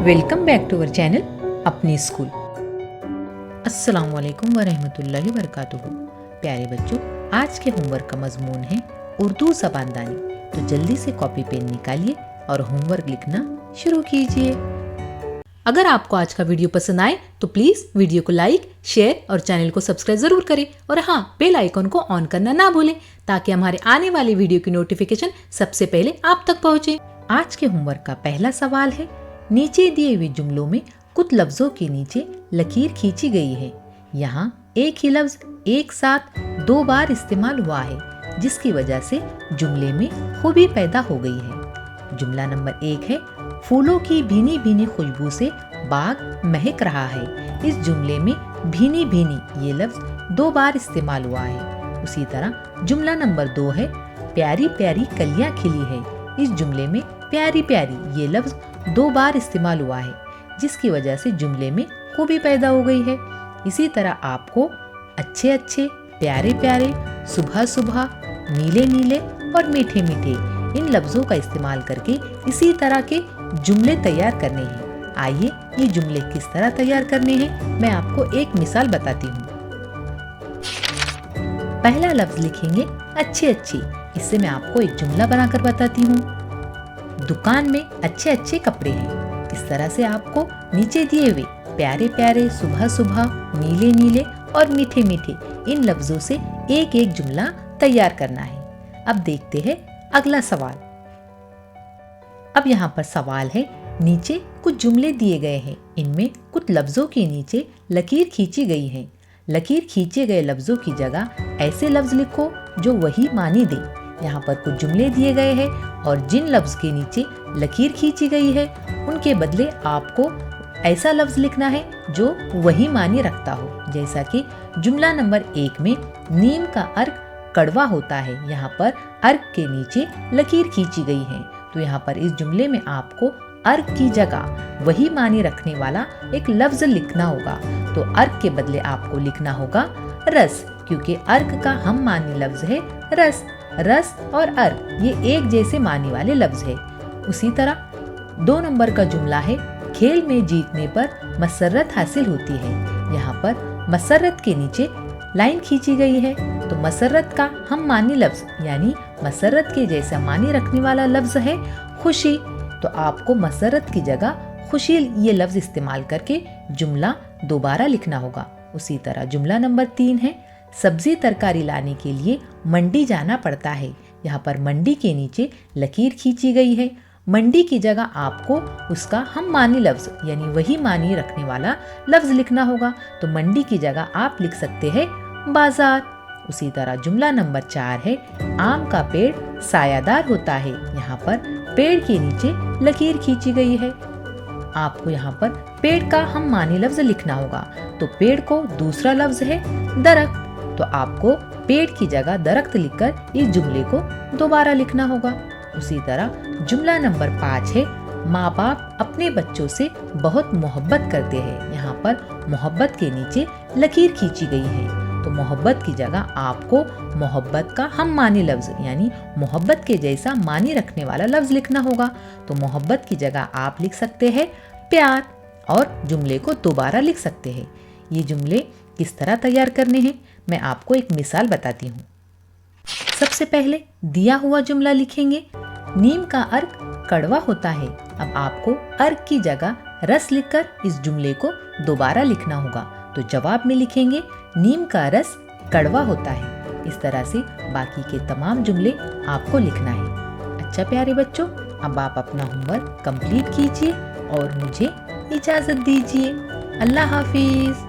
Welcome back to our channel अपनी school. अस्सलाम वालेकुम व रहमतुल्लाहि व बरकातुहू। प्यारे बच्चों, आज के होमवर्क का मजमून है उर्दू ज़बानदानी। तो जल्दी से कॉपी पेन निकालिए और होमवर्क लिखना शुरू कीजिए। अगर आपको आज का वीडियो पसंद आए तो प्लीज़ वीडियो को लाइक, शेयर और चैनल को सब्सक्राइब ज़रूर करें। और हाँ, बेल आइकन को ऑन करना ना भूलें ताकि हमारे आने वाले वीडियो की नोटिफिकेशन सबसे पहले आप तक पहुँचे। आज के होमवर्क का पहला सवाल है, नीचे दिए हुए जुमलों में कुछ लफ्जों के नीचे लकीर खींची गई है। यहाँ एक ही लफ्ज एक साथ 2 बार इस्तेमाल हुआ है, जिसकी वजह से जुमले में खूबी पैदा हो गई है। जुमला नंबर 1 है, फूलों की भीनी भीनी खुशबू से बाग महक रहा है। इस जुमले में भीनी भीनी ये लफ्ज 2 बार इस्तेमाल हुआ है। उसी तरह जुमला नंबर 2 है, प्यारी प्यारी कलियां खिली है। इस जुमले में प्यारी प्यारी ये लफ्ज 2 बार इस्तेमाल हुआ है, जिसकी वजह से जुमले में खूबी पैदा हो गई है। इसी तरह आपको अच्छे अच्छे, प्यारे प्यारे, सुबह सुबह, नीले नीले और मीठे मीठे इन लफ्जों का इस्तेमाल करके इसी तरह के जुमले तैयार करने हैं। आइए ये जुमले किस तरह तैयार करने हैं, मैं आपको एक मिसाल बताती हूँ। पहला लफ्ज लिखेंगे अच्छे अच्छे। इससे मैं आपको एक जुमला बनाकर बताती हूँ। दुकान में अच्छे अच्छे कपड़े हैं। इस तरह से आपको नीचे दिए हुए प्यारे प्यारे, सुबह सुबह, नीले नीले और मीठे मीठे इन लफ्जों से एक एक जुमला तैयार करना है। अब देखते हैं अगला सवाल। अब यहाँ पर सवाल है, नीचे कुछ जुमले दिए गए हैं। इनमें कुछ लफ्जों के नीचे लकीर खींची गई है। लकीर खींचे गए लफ्जों की जगह ऐसे लफ्ज लिखो जो वही मानी दे। यहाँ पर कुछ जुमले दिए गए हैं और जिन लफ्ज के नीचे लकीर खींची गई है उनके बदले आपको ऐसा लफ्ज लिखना है जो वही मानी रखता हो। जैसा कि जुमला नंबर 1 में नीम का अर्क कड़वा होता है। यहाँ पर अर्क के नीचे लकीर खींची गई है, तो यहाँ पर इस जुमले में आपको अर्क की जगह वही मानी रखने वाला एक लफ्ज लिखना होगा। तो अर्क के बदले आपको लिखना होगा रस, क्योंकि अर्क का हम मानी लफ्ज है रस। रस और अर्क ये एक जैसे मानी वाले लफ्ज है। उसी तरह 2 नंबर का जुमला है, खेल में जीतने पर मसरत हासिल होती है। यहाँ पर मसरत के नीचे लाइन खींची गई है, तो मसरत का हम मानी लफ्ज यानी मसरत के जैसा मानी रखने वाला लफ्ज है खुशी। तो आपको मसरत की जगह खुशी ये लफ्ज इस्तेमाल करके जुमला दोबारा लिखना होगा। उसी तरह जुमला नंबर 3 है, सब्जी तरकारी लाने के लिए मंडी जाना पड़ता है। यहाँ पर मंडी के नीचे लकीर खींची गई है। मंडी की जगह आपको उसका हम मानी लफ्ज यानी वही मानी रखने वाला लफ्ज लिखना होगा। तो मंडी की जगह आप लिख सकते हैं बाजार। उसी तरह जुमला नंबर 4 है, आम का पेड़ सायादार होता है। यहाँ पर पेड़ के नीचे लकीर खींची गई है। आपको यहाँ पर पेड़ का हम मानी लफ्ज लिखना होगा। तो पेड़ को दूसरा लफ्ज है दरख्त, तो आपको पेड़ की जगह दरख्त लिखकर इस जुमले को दोबारा लिखना होगा। उसी तरह जुमला नंबर 5 है, माँ बाप अपने बच्चों से बहुत मोहब्बत करते हैं। यहाँ पर मोहब्बत के नीचे लकीर खींची गई है, तो मोहब्बत की जगह आपको मोहब्बत का हम मानी लफ्ज यानी मोहब्बत के जैसा मानी रखने वाला लफ्ज लिखना होगा। तो मोहब्बत की जगह आप लिख सकते हैं प्यार और जुमले को दोबारा लिख सकते हैं। ये जुमले किस तरह तैयार करने हैं, मैं आपको एक मिसाल बताती हूँ। सबसे पहले दिया हुआ जुमला लिखेंगे, नीम का अर्क कड़वा होता है। अब आपको अर्क की जगह रस लिखकर इस जुमले को दोबारा लिखना होगा। तो जवाब में लिखेंगे नीम का रस कड़वा होता है। इस तरह से बाकी के तमाम जुमले आपको लिखना है। अच्छा प्यारे बच्चों, अब आप अपना होमवर्क कंप्लीट कीजिए और मुझे इजाजत दीजिए। अल्लाह हाफिज।